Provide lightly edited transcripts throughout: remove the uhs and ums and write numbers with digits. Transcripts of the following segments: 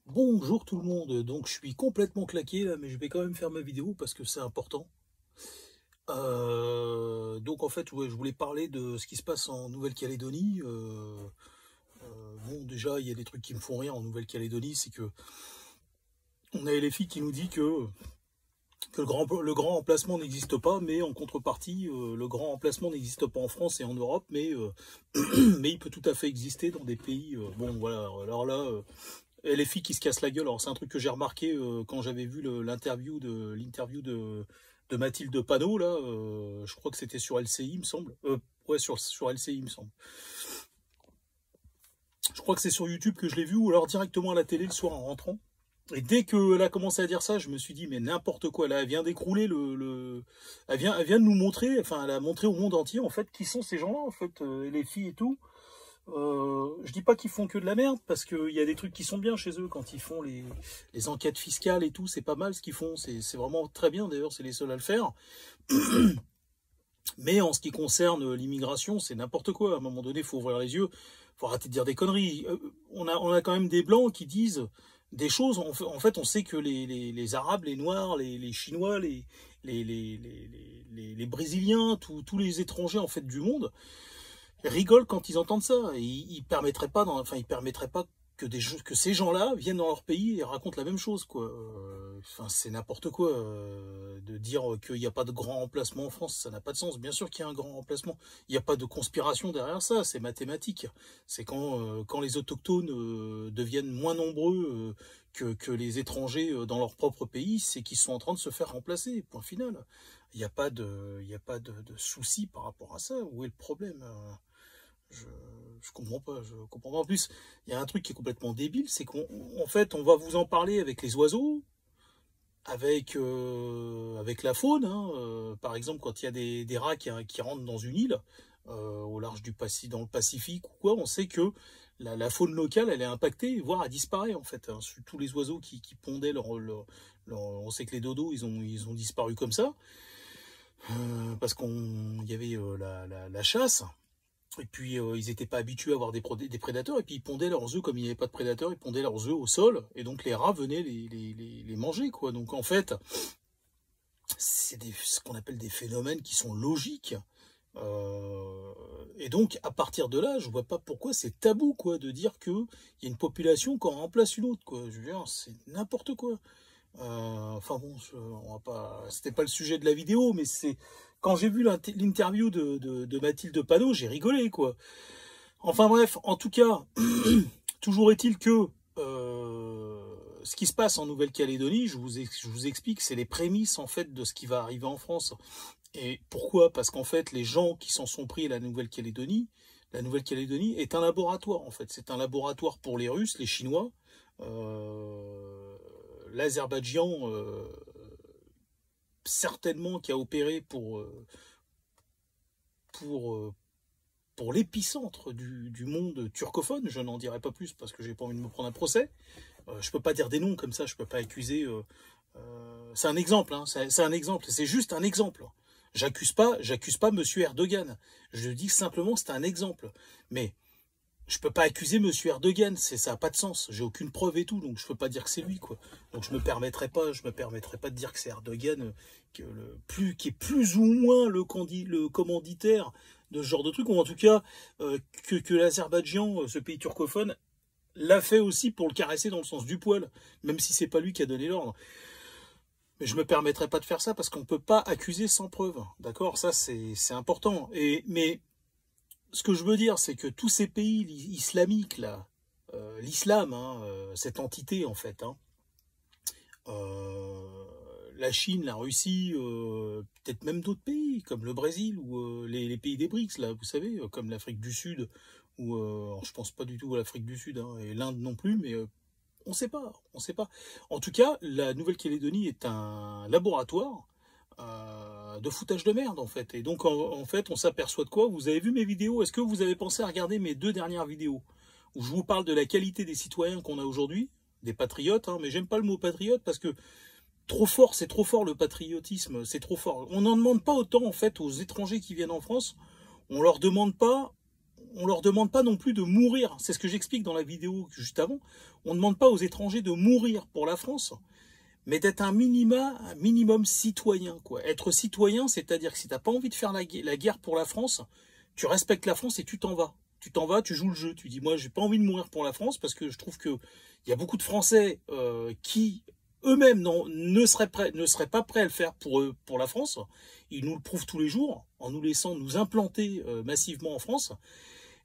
Bonjour tout le monde, donc je suis complètement claqué là, mais je vais quand même faire ma vidéo parce que c'est important. Donc en fait, ouais, je voulais parler de ce qui se passe en Nouvelle-Calédonie. Bon, déjà, il y a des trucs qui me font rire en Nouvelle-Calédonie, c'est que on a LFI qui nous dit que le grand emplacement n'existe pas, mais en contrepartie, le grand emplacement n'existe pas en France et en Europe, mais il peut tout à fait exister dans des pays. Bon, voilà, alors là. LFI qui se casse la gueule. Alors c'est un truc que j'ai remarqué quand j'avais vu l'interview de Mathilde Panot là. Je crois que c'était sur LCI, il me semble. Ouais, sur LCI, il me semble. Je crois que c'est sur YouTube que je l'ai vu ou alors directement à la télé le soir en rentrant. Et dès qu'elle a commencé à dire ça, je me suis dit mais n'importe quoi. Là, elle vient d'écrouler elle vient de nous montrer. Enfin, elle a montré au monde entier en fait qui sont ces gens-là en fait, LFI et tout. Je dis pas qu'ils font que de la merde, parce qu'il y a des trucs qui sont bien chez eux quand ils font les enquêtes fiscales et tout, c'est pas mal ce qu'ils font, c'est vraiment très bien, d'ailleurs c'est les seuls à le faire. Mais en ce qui concerne l'immigration, c'est n'importe quoi, à un moment donné, il faut ouvrir les yeux, faut arrêter de dire des conneries. On a quand même des blancs qui disent des choses, en fait on sait que les Arabes, les Noirs, les Chinois, les Brésiliens, tous les étrangers en fait du monde, rigolent quand ils entendent ça. Et ils permettraient pas, ils permettraient pas que ces gens-là viennent dans leur pays et racontent la même chose, quoi. Enfin, c'est n'importe quoi de dire qu'il n'y a pas de grand emplacement en France. Ça n'a pas de sens. Bien sûr qu'il y a un grand emplacement. Il n'y a pas de conspiration derrière ça. C'est mathématique. C'est quand les autochtones deviennent moins nombreux que les étrangers dans leur propre pays, c'est qu'ils sont en train de se faire remplacer. Point final. Il n'y a pas de souci par rapport à ça. Où est le problème? Je, je comprends pas, je comprends pas. En plus, il y a un truc qui est complètement débile, c'est qu'en fait, on va vous en parler avec les oiseaux, avec la faune. Hein, par exemple, quand il y a des rats qui rentrent dans une île, au large dans le Pacifique ou quoi, on sait que la faune locale, elle est impactée, voire elle disparaît en fait. Hein. Tous les oiseaux qui pondaient on sait que les dodos, ils ont disparu comme ça, parce qu'il y avait la chasse. Et puis, ils n'étaient pas habitués à avoir des prédateurs, et puis ils pondaient leurs œufs, comme il n'y avait pas de prédateurs, ils pondaient leurs œufs au sol, et donc les rats venaient les manger, quoi. Donc en fait, c'est ce qu'on appelle des phénomènes qui sont logiques. Et donc, à partir de là, je vois pas pourquoi c'est tabou, quoi, de dire qu'il y a une population qui en remplace une autre, quoi. Je veux dire, c'est n'importe quoi. Enfin bon, on va pas, c'était pas le sujet de la vidéo, mais c'est quand j'ai vu l'interview de Mathilde Panot, j'ai rigolé, quoi. Enfin bref, en tout cas, toujours est-il que ce qui se passe en Nouvelle-Calédonie, je vous explique, c'est les prémices en fait de ce qui va arriver en France. Et pourquoi? Parce qu'en fait, les gens qui s'en sont pris à la Nouvelle-Calédonie est un laboratoire en fait. C'est un laboratoire pour les Russes, les Chinois, l'Azerbaïdjan certainement qui a opéré pour, euh, pour l'épicentre du monde turcophone. Je n'en dirai pas plus parce que j'ai pas envie de me prendre un procès. Je peux pas dire des noms comme ça, je peux pas accuser. C'est un exemple, hein, c'est un exemple, c'est juste un exemple. J'accuse pas Monsieur Erdogan. Je dis simplement c'est un exemple. Mais je peux pas accuser Monsieur Erdogan, ça a pas de sens. J'ai aucune preuve et tout, donc je peux pas dire que c'est lui, quoi. Donc je me permettrai pas de dire que c'est Erdogan, qui est plus ou moins le commanditaire de ce genre de truc, ou en tout cas que l'Azerbaïdjan, ce pays turcophone, l'a fait aussi pour le caresser dans le sens du poil, même si c'est pas lui qui a donné l'ordre. Mais je me permettrai pas de faire ça parce qu'on peut pas accuser sans preuve, d'accord? Ça c'est important. Mais ce que je veux dire, c'est que tous ces pays islamiques là, l'islam, hein, cette entité en fait, hein, la Chine, la Russie, peut-être même d'autres pays comme le Brésil ou les pays des BRICS là, vous savez, comme l'Afrique du Sud ou alors je pense pas du tout à l'Afrique du Sud hein, et l'Inde non plus, mais on sait pas, on sait pas. En tout cas, la Nouvelle-Calédonie est un laboratoire de foutage de merde en fait. Et donc en fait, on s'aperçoit de quoi? Vous avez vu mes vidéos? Est-ce que vous avez pensé à regarder mes 2 dernières vidéos où je vous parle de la qualité des citoyens qu'on a aujourd'hui, des patriotes, hein, mais j'aime pas le mot patriote parce que trop fort, c'est trop fort le patriotisme, c'est trop fort. On n'en demande pas autant en fait aux étrangers qui viennent en France. On leur demande pas, on leur demande pas non plus de mourir. C'est ce que j'explique dans la vidéo juste avant. On ne demande pas aux étrangers de mourir pour la France, mais d'être un minimum citoyen, quoi. Être citoyen, c'est-à-dire que si t'as pas envie de faire la guerre pour la France, tu respectes la France et tu t'en vas. Tu t'en vas, tu joues le jeu. Tu dis, moi, j'ai pas envie de mourir pour la France parce que je trouve que il y a beaucoup de Français qui eux-mêmes ne seraient pas prêts à le faire pour la France. Ils nous le prouvent tous les jours en nous laissant nous implanter massivement en France.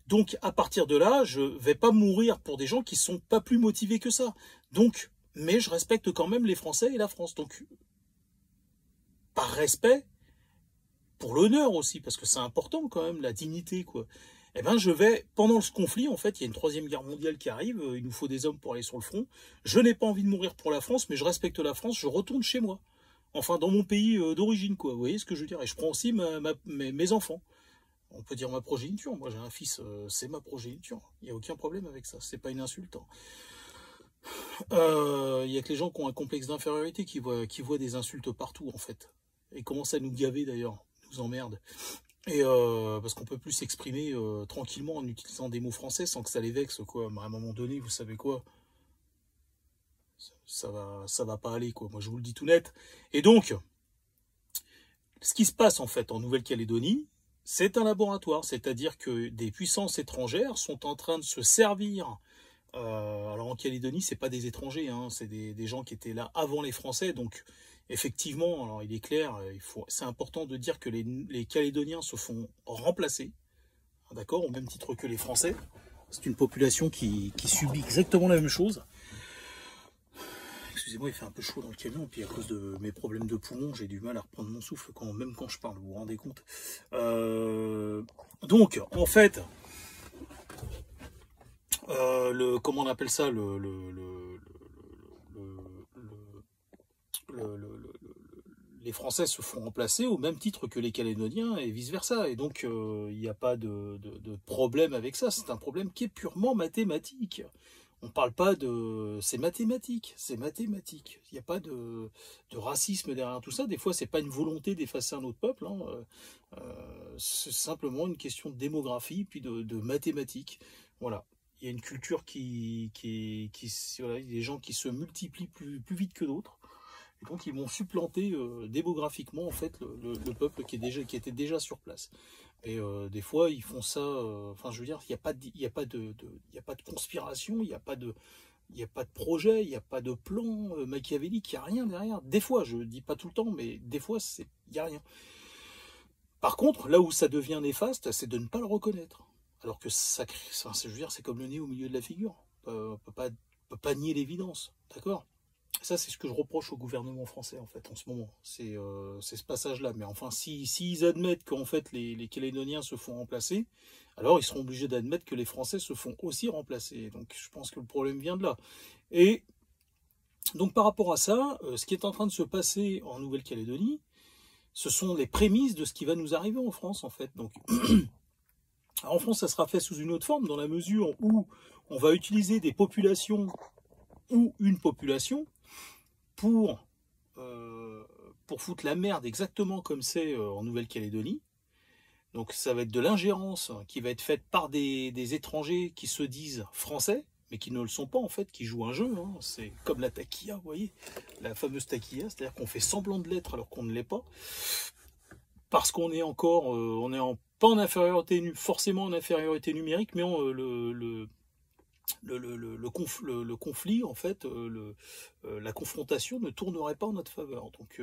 Donc, à partir de là, je vais pas mourir pour des gens qui sont pas plus motivés que ça. Donc, mais je respecte quand même les Français et la France. Donc, par respect, pour l'honneur aussi, parce que c'est important quand même, la dignité, quoi. Eh ben, je vais, pendant ce conflit, en fait, il y a une troisième guerre mondiale qui arrive, il nous faut des hommes pour aller sur le front. Je n'ai pas envie de mourir pour la France, mais je respecte la France, je retourne chez moi. Enfin, dans mon pays d'origine, quoi. Vous voyez ce que je veux dire? Et je prends aussi mes enfants. On peut dire ma progéniture. Moi, j'ai un fils, c'est ma progéniture. Il n'y a aucun problème avec ça. C'est pas une insulte. Il y a que les gens qui ont un complexe d'infériorité qui voient des insultes partout, en fait. Et commencent à nous gaver, d'ailleurs. Nous emmerdent. Et parce qu'on peut plus s'exprimer tranquillement en utilisant des mots français sans que ça les vexe, quoi. Mais à un moment donné, vous savez quoi? Ça va pas aller, quoi. Moi, je vous le dis tout net. Et donc, ce qui se passe, en fait, en Nouvelle-Calédonie, c'est un laboratoire. C'est-à-dire que des puissances étrangères sont en train de se servir. Alors, en Calédonie, c'est pas des étrangers, hein, c'est des gens qui étaient là avant les Français. Donc, effectivement, alors il est clair, c'est important de dire que les Calédoniens se font remplacer, d'accord, au même titre que les Français. C'est une population qui subit exactement la même chose. Excusez-moi, il fait un peu chaud dans le camion, et puis à cause de mes problèmes de poumons, j'ai du mal à reprendre mon souffle même quand je parle, vous vous rendez compte. Donc, en fait, comment on appelle ça, les Français se font remplacer au même titre que les Calédoniens et vice-versa. Et donc, il n'y a pas de problème avec ça. C'est un problème qui est purement mathématique. On ne parle pas de... C'est mathématique, c'est mathématique. Il n'y a pas de racisme derrière tout ça. Des fois, c'est pas une volonté d'effacer un autre peuple. Hein. C'est simplement une question de démographie, puis de mathématiques. Voilà. Il y a une culture voilà, il y a des gens qui se multiplient plus vite que d'autres. Et donc, ils vont supplanter démographiquement, en fait, le peuple qui était déjà sur place. Et des fois, ils font ça... Enfin, je veux dire, il n'y a pas de conspiration, il n'y a pas de projet, il n'y a pas de plan machiavélique, il n'y a rien derrière. Des fois, je ne dis pas tout le temps, mais des fois, il n'y a rien. Par contre, là où ça devient néfaste, c'est de ne pas le reconnaître. Alors que ça, je veux dire, c'est comme le nez au milieu de la figure. On ne peut pas nier l'évidence, d'accord? Ça, c'est ce que je reproche au gouvernement français, en fait, en ce moment. C'est ce passage-là. Mais enfin, s'ils admettent qu'en fait, les Calédoniens se font remplacer, alors ils seront obligés d'admettre que les Français se font aussi remplacer. Donc, je pense que le problème vient de là. Et donc, par rapport à ça, ce qui est en train de se passer en Nouvelle-Calédonie, ce sont les prémices de ce qui va nous arriver en France, en fait. Donc, en France, ça sera fait sous une autre forme, dans la mesure où on va utiliser des populations ou une population pour foutre la merde exactement comme c'est en Nouvelle-Calédonie. Donc ça va être de l'ingérence qui va être faite par des étrangers qui se disent français, mais qui ne le sont pas en fait, qui jouent un jeu. Hein. C'est comme la taquilla, vous voyez, la fameuse taquilla, c'est-à-dire qu'on fait semblant de l'être alors qu'on ne l'est pas, parce qu'on est encore, pas en infériorité, forcément en infériorité numérique, mais le conflit, en fait, la confrontation ne tournerait pas en notre faveur. Donc,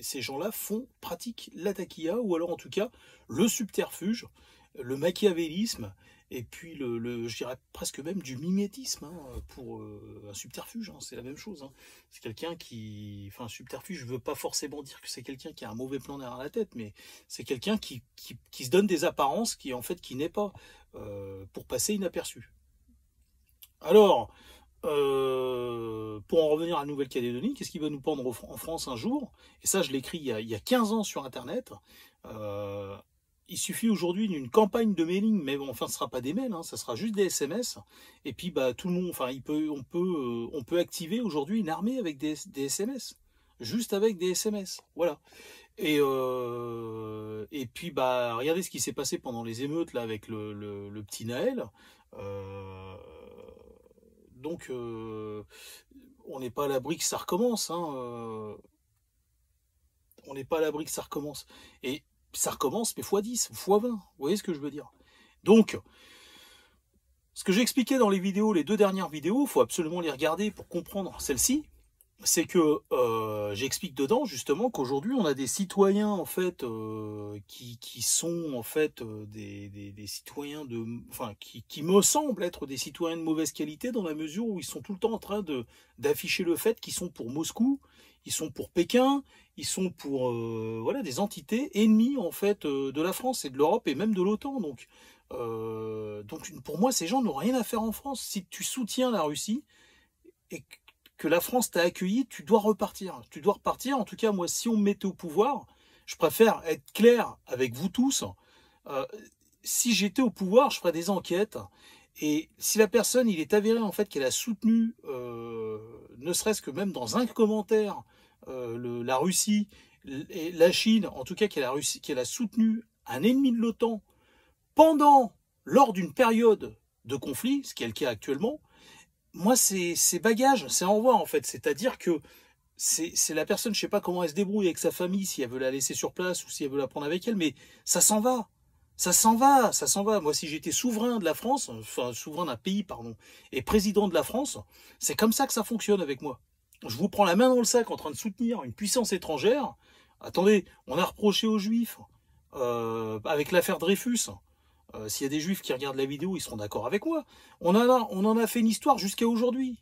ces gens-là pratiquent la taquilla, ou alors en tout cas le subterfuge, le machiavélisme, et puis je dirais presque même du mimétisme, hein, pour un subterfuge, hein, c'est la même chose. Hein. C'est quelqu'un qui... Enfin, un subterfuge, je ne veux pas forcément dire que c'est quelqu'un qui a un mauvais plan derrière la tête, mais c'est quelqu'un qui se donne des apparences qui, en fait, qui n'est pas, pour passer inaperçu. Alors, pour en revenir à la Nouvelle-Calédonie, qu'est-ce qui va nous pendre en France un jour? Et ça, je l'ai écrit il y a 15 ans sur Internet. Il suffit aujourd'hui d'une campagne de mailing, mais bon, enfin, ce ne sera pas des mails, hein, ça sera juste des SMS. Et puis, bah, tout le monde, enfin, on peut activer aujourd'hui une armée avec des SMS. juste avec des SMS. Voilà. Et puis, bah, regardez ce qui s'est passé pendant les émeutes là avec le petit Naël. Euh, donc, on n'est pas à l'abri que ça recommence. Hein, on n'est pas à l'abri que ça recommence. Et ça recommence, mais x10, x20. Vous voyez ce que je veux dire? Donc, ce que j'ai expliqué dans les vidéos, les 2 dernières vidéos, il faut absolument les regarder pour comprendre celle-ci. C'est que j'explique dedans justement qu'aujourd'hui on a des citoyens en fait qui sont en fait des citoyens qui me semblent être des citoyens de mauvaise qualité dans la mesure où ils sont tout le temps en train d'afficher le fait qu'ils sont pour Moscou, ils sont pour Pékin, ils sont pour voilà des entités ennemies en fait de la France et de l'Europe et même de l'OTAN. Donc pour moi ces gens n'ont rien à faire en France. Si tu soutiens la Russie et que la France t'a accueilli, tu dois repartir. Tu dois repartir. En tout cas, moi, si on me mettait au pouvoir, je préfère être clair avec vous tous. Si j'étais au pouvoir, je ferais des enquêtes. Et si la personne, il est avéré en fait qu'elle a soutenu, ne serait-ce que même dans un commentaire, la Russie et la Chine, en tout cas qu'elle a soutenu un ennemi de l'OTAN lors d'une période de conflit, ce qui est le cas actuellement, moi, c'est bagage, c'est envoi en fait. C'est-à-dire que c'est la personne, je sais pas comment elle se débrouille avec sa famille, si elle veut la laisser sur place ou si elle veut la prendre avec elle, mais ça s'en va. Ça s'en va, ça s'en va. Moi, si j'étais souverain de la France, enfin souverain d'un pays, pardon, et président de la France, c'est comme ça que ça fonctionne avec moi. Je vous prends la main dans le sac en train de soutenir une puissance étrangère. Attendez, on a reproché aux Juifs, avec l'affaire Dreyfus, s'il y a des juifs qui regardent la vidéo, ils seront d'accord avec moi. On en a fait une histoire jusqu'à aujourd'hui.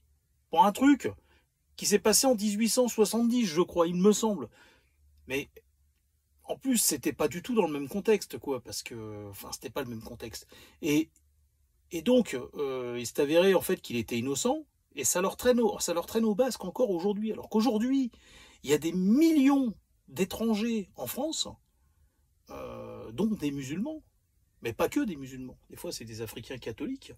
Pour un truc qui s'est passé en 1870, je crois, il me semble. Mais en plus, c'était pas du tout dans le même contexte, quoi, parce que, enfin, c'était pas le même contexte. Et donc, il s'est avéré en fait qu'il était innocent, et ça leur traîne au basque encore aujourd'hui. Alors qu'aujourd'hui, il y a des millions d'étrangers en France, dont des musulmans. Mais pas que des musulmans, des fois c'est des Africains catholiques,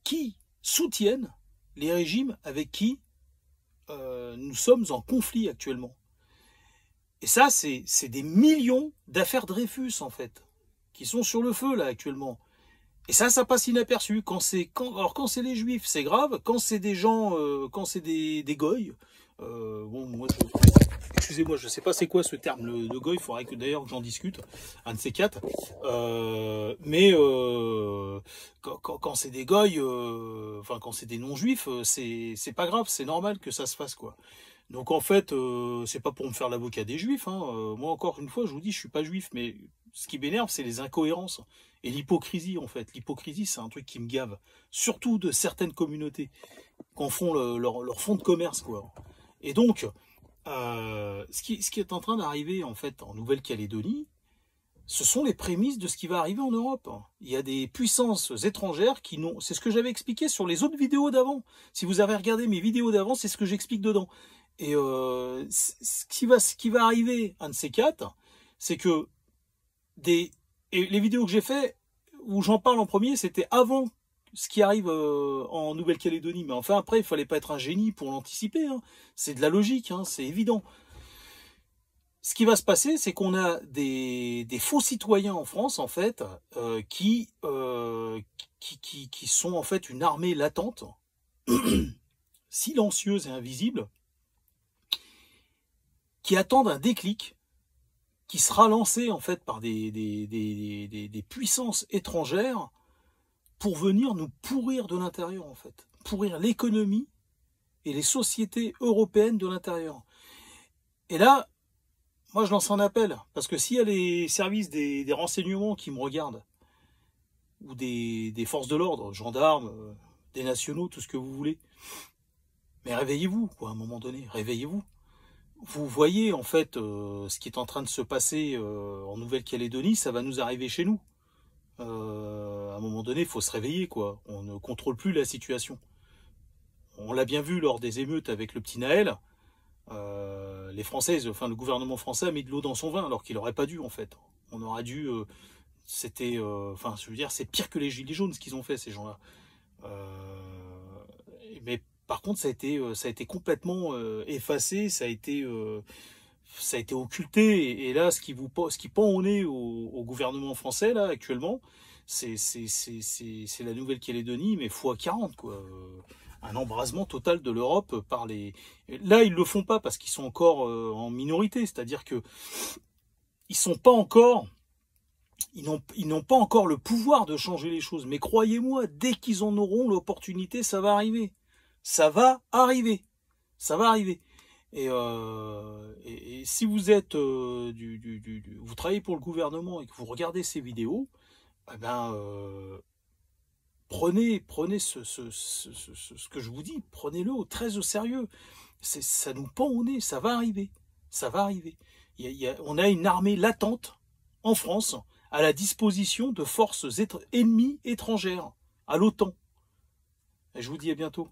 qui soutiennent les régimes avec qui nous sommes en conflit actuellement. Et ça, c'est des millions d'affaires Dreyfus, en fait, qui sont sur le feu, là, actuellement. Et ça passe inaperçu. Quand c'est les juifs, c'est grave. Quand c'est des gens, quand c'est des goy, bon, moi, excusez-moi, je sais pas c'est quoi ce terme de goy, il faudrait que d'ailleurs j'en discute, un de ces quatre. Mais quand c'est des goy, enfin quand c'est des non-juifs, c'est pas grave, c'est normal que ça se fasse, quoi. Donc en fait, c'est pas pour me faire l'avocat des juifs. Hein. Moi encore une fois, je vous dis, je suis pas juif, mais ce qui m'énerve, c'est les incohérences et l'hypocrisie en fait. L'hypocrisie, c'est un truc qui me gave, surtout de certaines communautés qu'en font leur fonds de commerce, quoi. Et donc, ce qui est en train d'arriver en fait en Nouvelle-Calédonie, ce sont les prémices de ce qui va arriver en Europe. Il y a des puissances étrangères qui n'ont... C'est ce que j'avais expliqué sur les autres vidéos d'avant. Si vous avez regardé mes vidéos d'avant, c'est ce que j'explique dedans. Et ce qui va arriver, un de ces quatre, c'est que et les vidéos que j'ai fait, où j'en parle en premier, c'était avant ce qui arrive en Nouvelle-Calédonie. Mais enfin, après, il fallait pas être un génie pour l'anticiper. Hein. C'est de la logique, hein, c'est évident. Ce qui va se passer, c'est qu'on a des faux citoyens en France, en fait, qui sont en fait une armée latente, silencieuse et invisible, qui attendent un déclic qui sera lancé en fait par des puissances étrangères pour venir nous pourrir de l'intérieur, en fait, pourrir l'économie et les sociétés européennes de l'intérieur. Et là, moi je lance un appel, parce que s'il y a les services des renseignements qui me regardent, ou des forces de l'ordre, gendarmes, des nationaux, tout ce que vous voulez, mais réveillez-vous, quoi, à un moment donné, réveillez-vous. Vous voyez en fait ce qui est en train de se passer en Nouvelle-Calédonie, ça va nous arriver chez nous. À un moment donné, il faut se réveiller, quoi. On ne contrôle plus la situation. On l'a bien vu lors des émeutes avec le petit Naël. Les Françaises, enfin le gouvernement français a mis de l'eau dans son vin, alors qu'il n'aurait pas dû en fait. On aurait dû. C'était, enfin, je veux dire, c'est pire que les gilets jaunes ce qu'ils ont fait ces gens-là. Mais Par contre, ça a été complètement effacé, ça a été occulté. Et là, ce qui pend au nez au gouvernement français là actuellement, c'est la Nouvelle-Calédonie, mais fois 40 quoi. Un embrasement total de l'Europe par les. Là, ils le font pas parce qu'ils sont encore en minorité, c'est-à-dire que ils sont pas encore. Ils n'ont pas encore le pouvoir de changer les choses. Mais croyez-moi, dès qu'ils en auront l'opportunité, ça va arriver. Ça va arriver. Ça va arriver. Et si vous êtes vous travaillez pour le gouvernement et que vous regardez ces vidéos, eh ben prenez ce que je vous dis, prenez-le très au sérieux. Ça nous pend au nez, ça va arriver. Ça va arriver. On a une armée latente en France à la disposition de forces ennemies étrangères, à l'OTAN. Et je vous dis à bientôt.